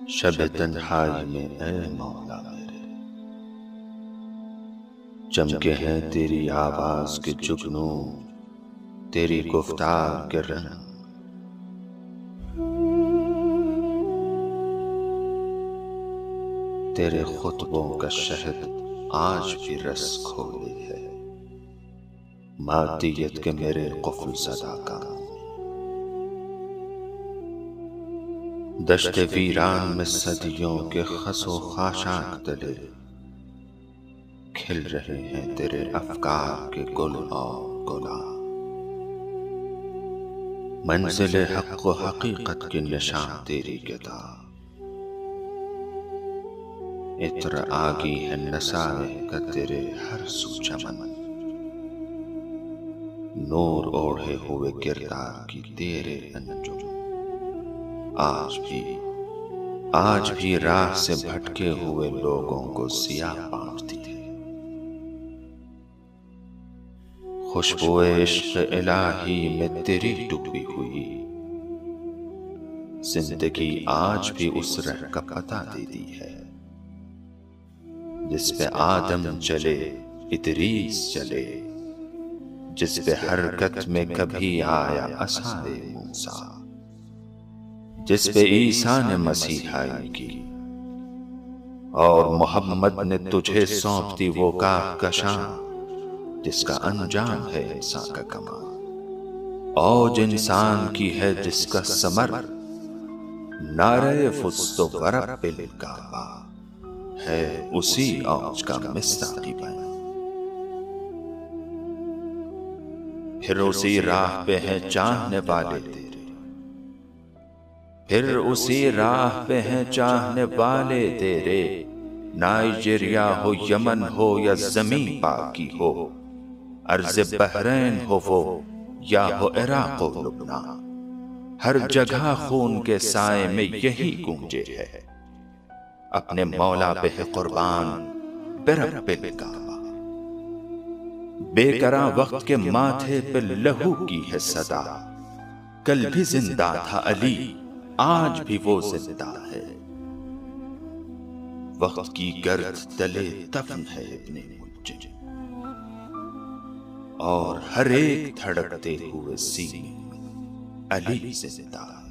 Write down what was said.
شب تنہائی میں اے مولا میرے، چمکے ہیں تیری آواز کے جگنوں، تیری گفتار کے رنگ، تیرے خطبوں کا شہد آج بھی رس کھولے ہے مادیت کے میرے قفل زدہ کانوں میں۔ دشت ویران میں صدیوں کے خس و خاشاک تلے کھل رہے ہیں تیرے افکار کے گل اور گلاب۔ منزل حق و حقیقت کی نشان تیری کتاب، عطر آگی ہے نسائے کا تیرے ہر سو چمن، نور اوڑھے ہوئے کردار کی تیرے انجم، آج بھی راہ سے بھٹکے ہوئے لوگوں کو سیاہ بانٹتی ہے۔ خوشبو عشق الہی میں تیری ڈوبی ہوئی زندگی آج بھی اس رہ کا پتہ دیتی ہے، جس پہ آدم چلے ادریس چلے، جس پہ حرکت میں کبھی آیا عصائے موسیٰ، جس پہ عیسیٰ نے مسیحائی کی اور محمد نے تجھے سونپ دی وہ کہکشاں جس کا انجام ہے انسان کا کمال۔ اوج انسان کی ہے جس کا ثمر نعرہ فزت ورب الکعبہ ہے اسی اوج کا مصداقی بیان۔ پھر اسی راہ پہ ہیں چاہنے والے تیرے، پھر اسی راہ پہ ہیں چاہنے والے تیرے، نائجیریا ہو یمن ہو یا زمین پاکی ہو، ارض بحرین ہو وہ یا ہو عراق و لبنان، ہر جگہ خون کے سائے میں یہی گونجے ہے، اپنے مولا پہ ہے قربان برب الکعبہ۔ بے کراں وقت کے ماتھے پہ لہو کی ہے صدا، کل بھی زندہ تھا علی آج بھی وہ زندہ ہے، وقت کی گرد تلے دفن ہے ابن ملجم، اور ہر ایک دھڑکتے ہوئے سینے میں علی زندہ ہے۔